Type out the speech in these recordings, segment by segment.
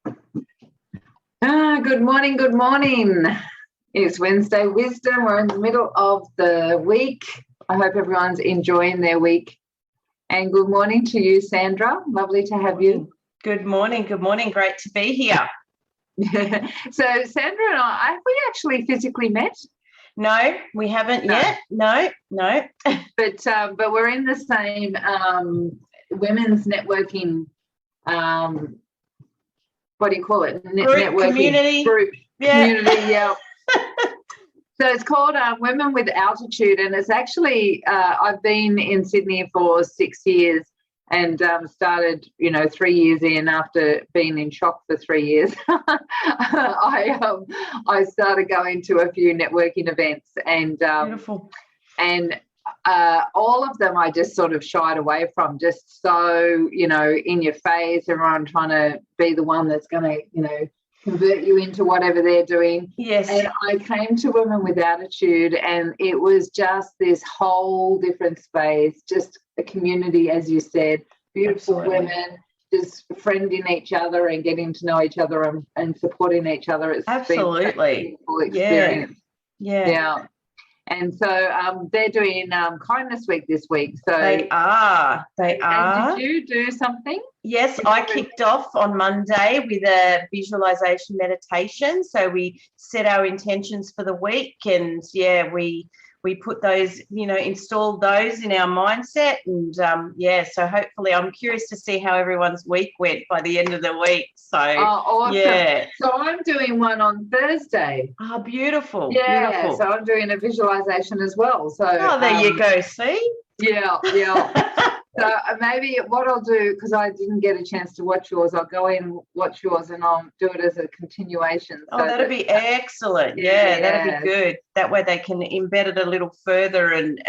Good morning, good morning. It's Wednesday Wisdom. We're in the middle of the week. I hope everyone's enjoying their week. And good morning to you, Sandra. Lovely to have you. Good morning. Good morning. Great to be here. So Sandra and I, have we actually physically met? No, we haven't yet. No. But we're in the same women's networking, what do you call it? Networking community. Group. Yeah. Community, yeah. So it's called Women with Altitude, and it's actually, I've been in Sydney for 6 years and started, 3 years in after being in shock for 3 years. I started going to a few networking events and beautiful. And all of them I just sort of shied away from, just so, in your face, everyone trying to be the one that's going to, convert you into whatever they're doing. Yes. And I came to Women with Attitude, and it was just this whole different space, just a community, as you said, beautiful Absolutely. women, just befriending each other and getting to know each other and supporting each other. It's absolutely been a beautiful experience. Yeah. And so they're doing Kindness Week this week. So They are. And did you do something? Yes, I kicked off on Monday with a visualization meditation. So we set our intentions for the week, and we put those, installed those in our mindset, and so hopefully I'm curious to see how everyone's week went by the end of the week. So awesome. Yeah. So I'm doing one on Thursday. Oh, beautiful. Yeah. Beautiful. So I'm doing a visualization as well. So there you go. See? Yeah. So maybe what I'll do, because I didn't get a chance to watch yours, I'll go in and watch yours and I'll do it as a continuation. So that'd be excellent. Yeah, that'd be good. That way they can embed it a little further and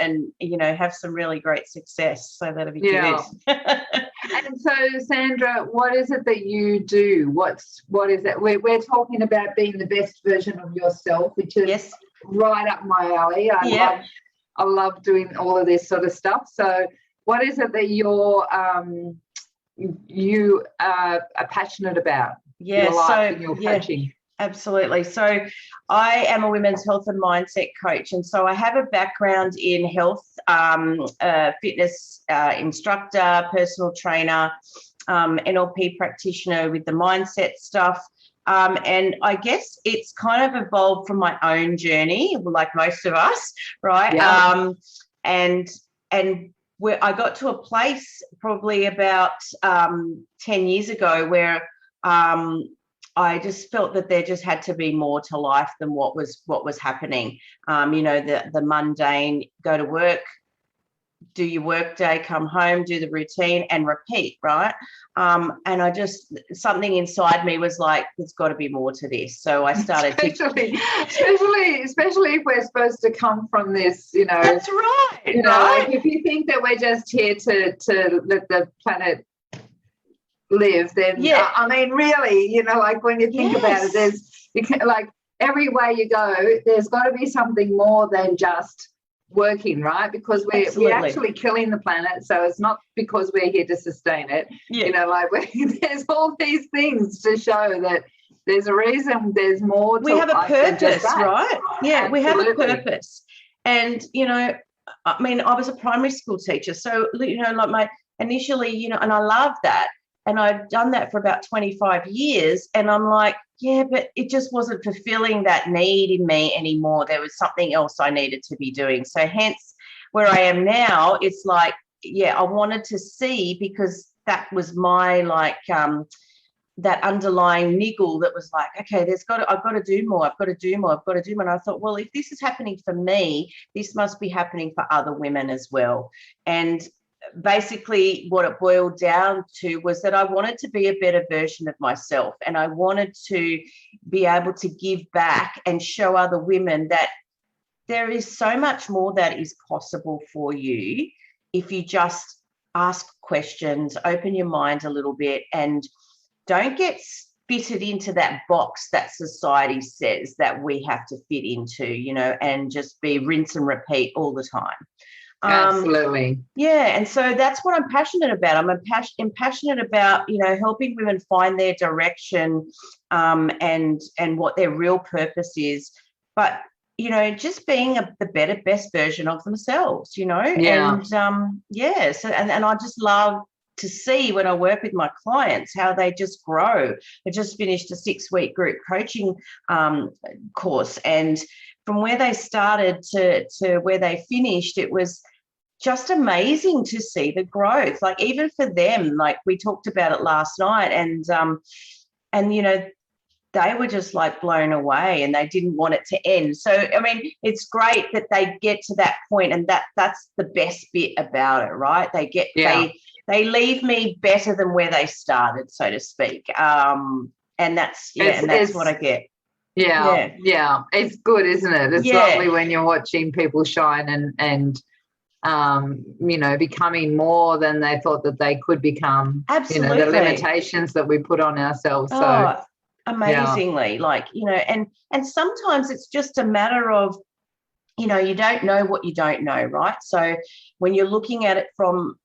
have some really great success. So that'd be good. And so, Sandra, what is it that you do? What is it? We're talking about being the best version of yourself, which is right up my alley. I love doing all of this sort of stuff. So what is it that you are passionate about? Yeah, your life and your coaching? Absolutely. So I am a women's health and mindset coach, and so I have a background in health, fitness instructor, personal trainer, NLP practitioner with the mindset stuff. And I guess it's kind of evolved from my own journey, like most of us, right? Yeah. And where I got to a place probably about 10 years ago where I just felt that there just had to be more to life than what was happening. The mundane, go to work, do your work day, come home, do the routine and repeat, right? And I just, something inside me was like, there's got to be more to this. So I started especially if we're supposed to come from this, That's right. Like if you think that we're just here to let the planet live, then I mean, really, like when you think about it, like everywhere you go, there's got to be something more than just working, right? Because we're actually killing the planet, so it's not because we're here to sustain it. There's all these things to show that there's a reason, there's more to we have a purpose, right? Absolutely. We have a purpose. And I mean, I was a primary school teacher, so like my initially, and I love that. And I'd done that for about 25 years. And I'm like, but it just wasn't fulfilling that need in me anymore. There was something else I needed to be doing. So hence where I am now, it's like, I wanted to see, because that was my that underlying niggle that was like, okay, I've got to do more. And I thought, well, if this is happening for me, this must be happening for other women as well. And basically what it boiled down to was that I wanted to be a better version of myself, and I wanted to be able to give back and show other women that there is so much more that is possible for you if you just ask questions, open your mind a little bit, and don't get fitted into that box that society says that we have to fit into, and just be rinse and repeat all the time. Absolutely. Yeah, and so that's what I'm passionate about. I'm passionate about, helping women find their direction, and what their real purpose is. But just being the best version of themselves. Yeah. And so and I just love to see when I work with my clients how they just grow. I just finished a 6-week group coaching course, and from where they started to where they finished, it was just amazing to see the growth. Like, even for them, like we talked about it last night, and they were just like blown away, and they didn't want it to end. So, I mean, it's great that they get to that point, and that's the best bit about it, right? They leave me better than where they started, so to speak. And that's what I get. Yeah. It's good, isn't it? It's lovely when you're watching people shine and becoming more than they thought that they could become. Absolutely. The limitations that we put on ourselves. So amazingly, and sometimes it's just a matter of, you don't know what you don't know, right? So when you're looking at it from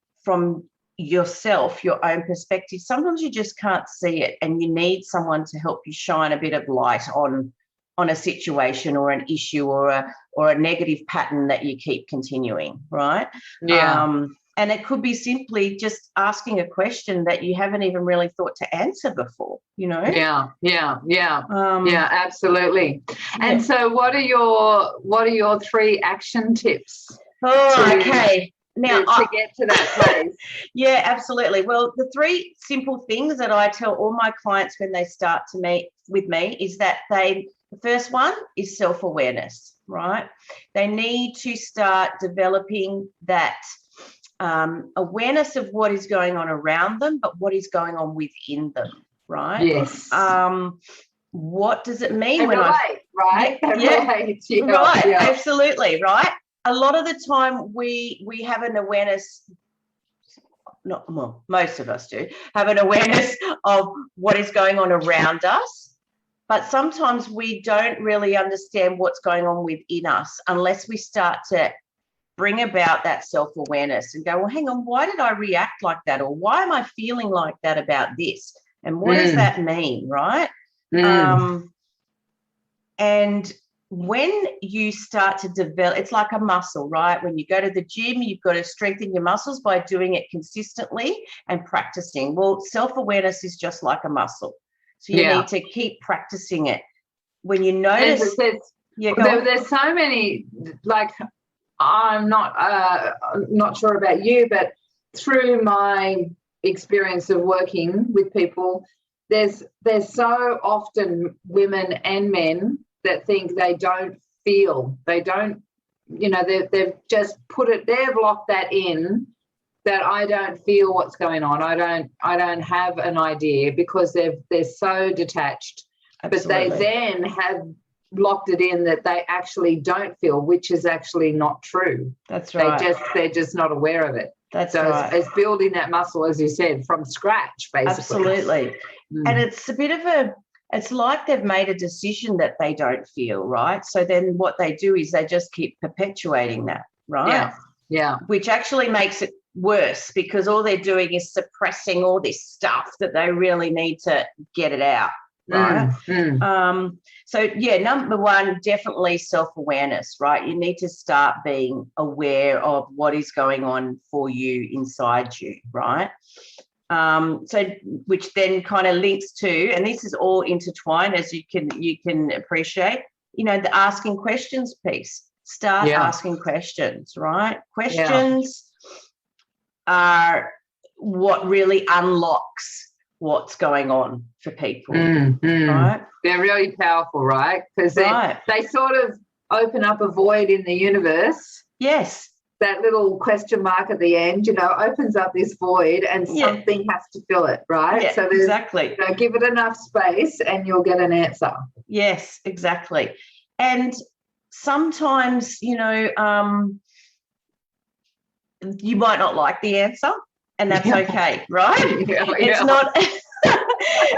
yourself, your own perspective, sometimes you just can't see it, and you need someone to help you shine a bit of light on a situation or an issue or a negative pattern that you keep continuing, right? And it could be simply just asking a question that you haven't even really thought to answer before, Yeah, absolutely. And so what are your 3 action tips? Okay. Now, to get to that place. Yeah, absolutely. Well, the 3 simple things that I tell all my clients when they start to meet with me is that the first one is self-awareness, right? They need to start developing that awareness of what is going on around them, but what is going on within them, right? Yes. What does it mean right? Right, absolutely, right? A lot of the time we have an awareness, most of us do have an awareness of what is going on around us, but sometimes we don't really understand what's going on within us unless we start to bring about that self-awareness and go, well, hang on, why did I react like that? Or why am I feeling like that about this? And what does that mean, right? And when you start to develop, it's like a muscle, right? When you go to the gym, you've got to strengthen your muscles by doing it consistently and practicing. Well, self-awareness is just like a muscle. So you need to keep practicing it. When you notice... There's so many, like, I'm not sure about you, but through my experience of working with people, there's so often women and men that think they don't feel, they don't, they've just they've locked that in, that I don't feel what's going on. I don't have an idea, because they're so detached. Absolutely. But they then have locked it in that they actually don't feel, which is actually not true. That's right. They're just not aware of it. That's so right. It's building that muscle, as you said, from scratch, basically. Absolutely. And it's a bit of it's like they've made a decision that they don't feel, right? So then what they do is they just keep perpetuating that, right? Yeah. Which actually makes it worse, because all they're doing is suppressing all this stuff that they really need to get it out, right? So, number one, definitely self-awareness, right? You need to start being aware of what is going on for you inside you, right? So which then kind of links to, and this is all intertwined, as you can appreciate, the asking questions piece. Start asking questions, right? Questions are what really unlocks what's going on for people, right? They're really powerful, right? Because they sort of open up a void in the universe. Yes. That little question mark at the end, opens up this void, and something has to fill it, right? Yeah, so exactly. Give it enough space and you'll get an answer. Yes, exactly. And sometimes, you might not like the answer, and that's okay, right? It's not...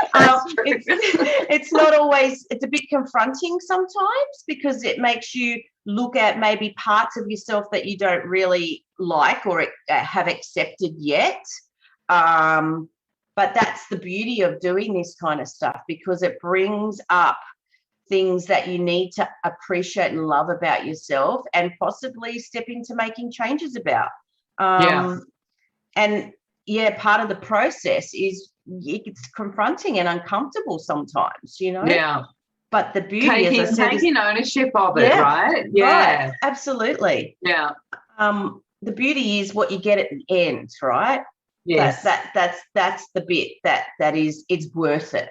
it's not always, it's a bit confronting sometimes, because it makes you look at maybe parts of yourself that you don't really like or have accepted yet. But that's the beauty of doing this kind of stuff, because it brings up things that you need to appreciate and love about yourself, and possibly step into making changes about. And part of the process is it's confronting and uncomfortable sometimes, Yeah. But the beauty is taking ownership of it, right? Yeah. Right, absolutely. Yeah. The beauty is what you get at the end, right? Yes. That's the bit that is, it's worth it.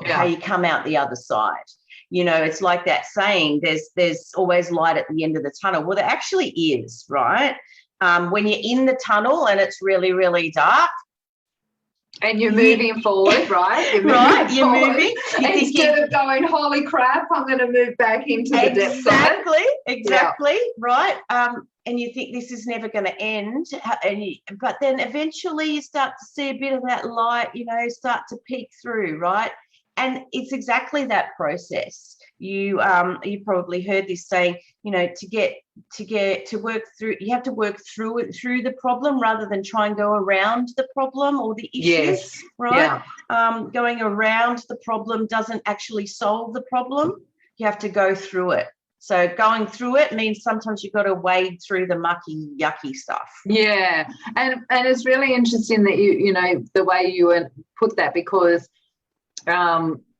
How you come out the other side. It's like that saying, there's always light at the end of the tunnel. Well, there actually is, right? When you're in the tunnel and it's really, really dark, and you're moving forward, right? You're moving. Instead of going, holy crap, I'm going to move back into the depths of it. Exactly, right? And you think this is never going to end. But then eventually you start to see a bit of that light, start to peek through, right? And it's exactly that process. You probably heard this saying, to work through, you have to work through the problem rather than try and go around the problem or the issue. Yes. Right. Yeah. Going around the problem doesn't actually solve the problem. You have to go through it. So going through it means sometimes you've got to wade through the mucky, yucky stuff. Yeah. And it's really interesting that you the way you put that, because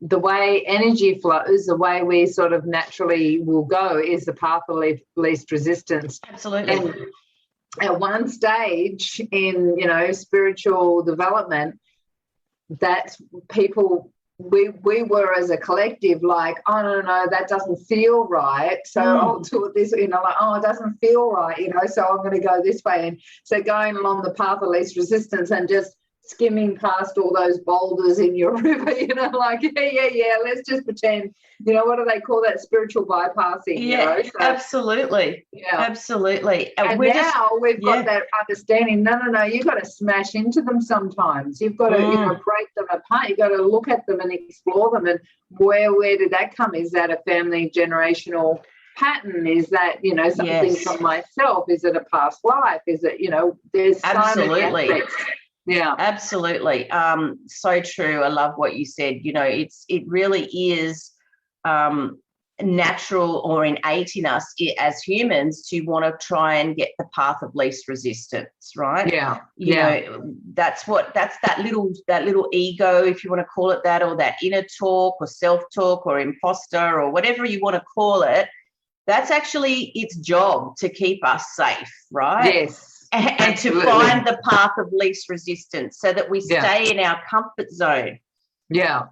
the way energy flows, the way we sort of naturally will go is the path of least resistance. Absolutely. And at one stage in, spiritual development, that's people, we were as a collective like, oh, no, that doesn't feel right. So I'll do it this, it doesn't feel right, so I'm going to go this way. And so going along the path of least resistance and just skimming past all those boulders in your river, let's just pretend, what do they call that? Spiritual bypassing, Absolutely. Yeah, absolutely. And now we've got that understanding, no, you've got to smash into them sometimes. You've got to break them apart. You've got to look at them and explore them. And where did that come? Is that a family generational pattern? Is that something from myself? Is it a past life? Is it there's so many aspects. Yeah, absolutely. So true. I love what you said. It really is natural or innate in us as humans to want to try and get the path of least resistance, right? Yeah. That's that little ego, if you want to call it that, or that inner talk or self-talk or imposter or whatever you want to call it. That's actually its job to keep us safe, right? Yes. And to find the path of least resistance so that we stay in our comfort zone. Yeah.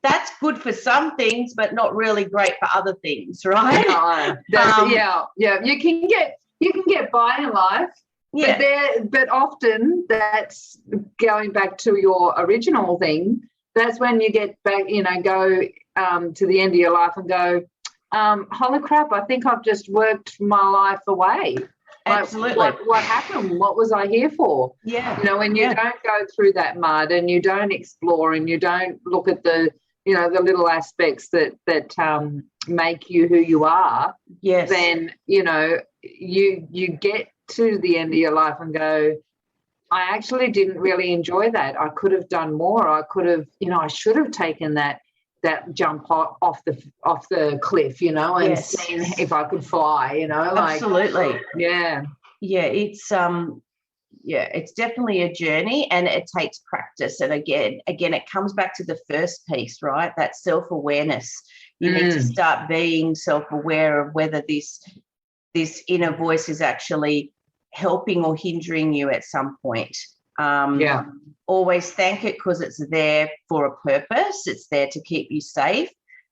That's good for some things, but not really great for other things, right? No, You can get by in life, but often that's going back to your original thing. That's when you get back, go to the end of your life and go, holy crap, I think I've just worked my life away. Absolutely. What happened? What was I here for? Yeah. When you don't go through that mud and you don't explore and you don't look at the, the little aspects that make you who you are. Yes. Then, you get to the end of your life and go, I actually didn't really enjoy that. I could have done more. I could have, I should have taken that jump off the cliff, and seen if I could fly, Absolutely. Yeah. Yeah, it's definitely a journey, and it takes practice. And again, it comes back to the first piece, right? That self-awareness. You need to start being self-aware of whether this inner voice is actually helping or hindering you at some point. Always thank it, because it's there for a purpose. It's there to keep you safe,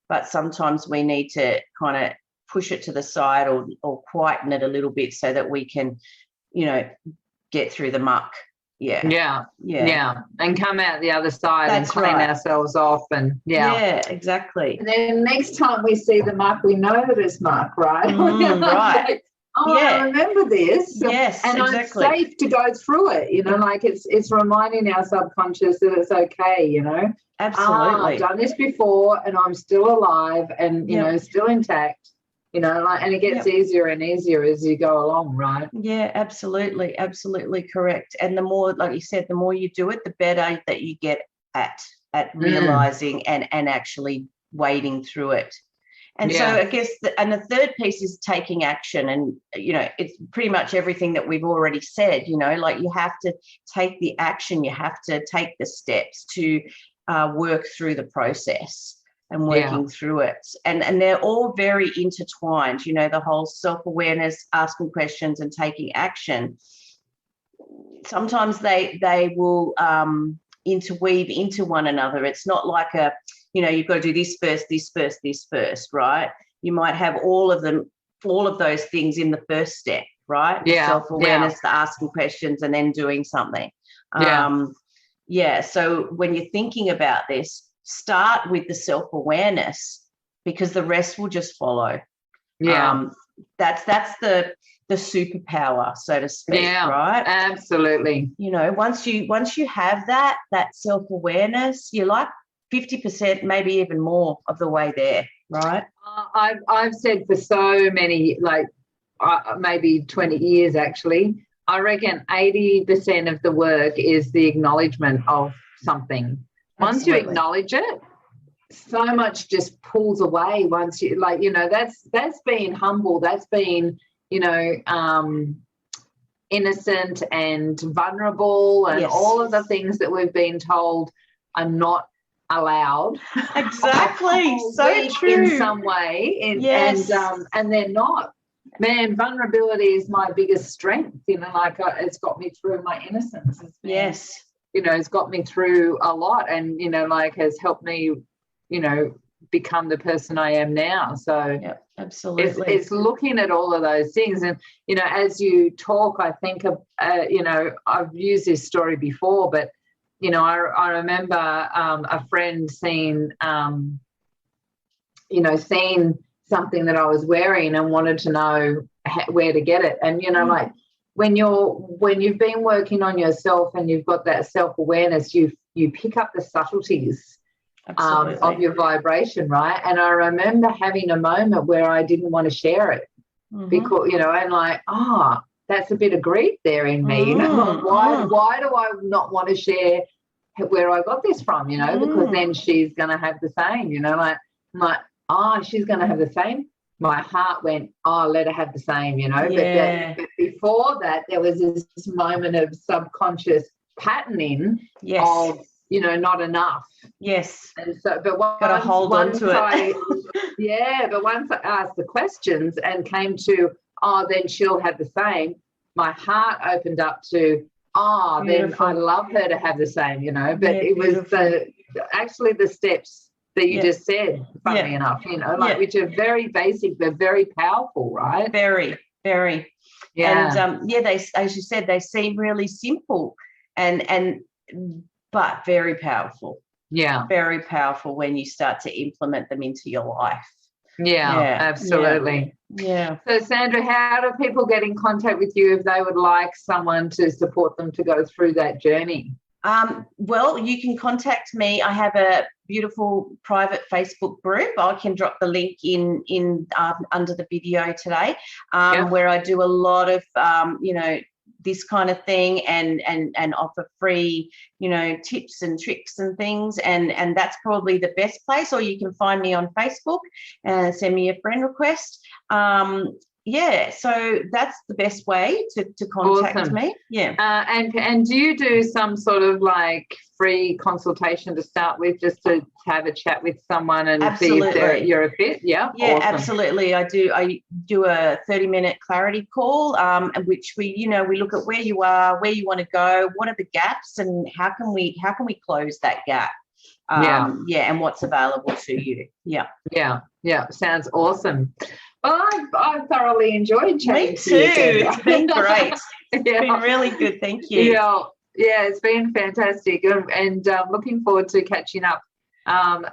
but sometimes we need to kind of push it to the side or quieten it a little bit so that we can, get through the muck. Yeah, and come out the other side. That's and clean ourselves off. And exactly. And then next time we see the muck, we know that it's muck, right? Right. I remember this. Yes, and exactly. I'm safe to go through it, it's reminding our subconscious that it's okay, Absolutely. I've done this before and I'm still alive and, still intact. and it gets easier and easier as you go along, right? Yeah, absolutely. Absolutely correct. And the more, like you said, the more you do it, the better that you get at realizing and actually wading through it. And so I guess, the third piece is taking action. And, it's pretty much everything that we've already said, like you have to take the action, you have to take the steps to work through the process and working through it. And they're all very intertwined, the whole self-awareness, asking questions and taking action. Sometimes they will interweave into one another. It's not like you've got to do this first, this first, this first, right? You might have all of those things in the first step, right? Yeah. Self-awareness, the asking questions, and then doing something. So when you're thinking about this, start with the self-awareness, because the rest will just follow. That's the superpower, so to speak. Right? Absolutely. Once you have that self-awareness, you're like 50%, maybe even more of the way there, right? I've said for so many, maybe 20 years actually, I reckon 80% of the work is the acknowledgement of something. Once you acknowledge it, so much just pulls away. Once you that's being humble, that's being innocent and vulnerable, and all of the things that we've been told are not allowed. Exactly. So true. In some way, and they're not. Man, vulnerability is my biggest strength. It's got me through my innocence. It's got me through a lot, and has helped me, become the person I am now. So absolutely, it's looking at all of those things. And as you talk, I think of I've used this story before, but I remember a friend seeing something that I was wearing and wanted to know where to get it. And when you've been working on yourself and you've got that self-awareness, you pick up the subtleties of your vibration, right? And I remember having a moment where I didn't want to share it because, and that's a bit of grief there in me. Why do I not want to share where I got this from, because then she's going to have the same, she's going to have the same. My heart went, let her have the same, but before that, there was this moment of subconscious patterning of, not enough. Yes. And so, but once, gotta hold on to it. But once I asked the questions and came to, then she'll have the same, my heart opened up to, then I love her to have the same, but it was the steps that you just said, funnily enough, which are very basic but very powerful, right? Very, very. And they, as you said, they seem really simple but very powerful. Yeah. Very powerful when you start to implement them into your life. Yeah, absolutely. Yeah. So, Sandra, how do people get in contact with you if they would like someone to support them to go through that journey? Well, you can contact me. I have a beautiful private Facebook group. I can drop the link in under the video today, where I do a lot of this kind of thing and offer free tips and tricks and things, and that's probably the best place. Or you can find me on Facebook and send me a friend request. So that's the best way to contact me. Yeah. And do you do some sort of free consultation to start with, just to have a chat with someone and see if you're a fit? Yeah. Yeah, awesome. Absolutely. I do a 30-minute clarity call, in which we look at where you are, where you want to go, what are the gaps, and how can we close that gap. And what's available to you. Yeah. Sounds awesome. Well, I've thoroughly enjoyed chatting to you. Me too. It's been great. It's been really good. Thank you. Yeah, it's been fantastic, and looking forward to catching up.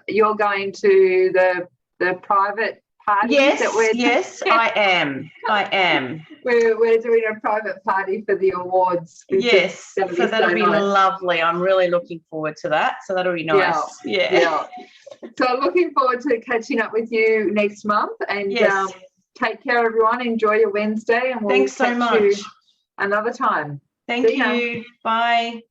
You're going to the private party? Yes, I am. We're doing a private party for the awards. Yes, so that'll be nice. Lovely. I'm really looking forward to that. So that'll be nice. Yeah. So looking forward to catching up with you next month and Take care, everyone. Enjoy your Wednesday, and we'll Thanks so much. you another time. Thank you. Bye.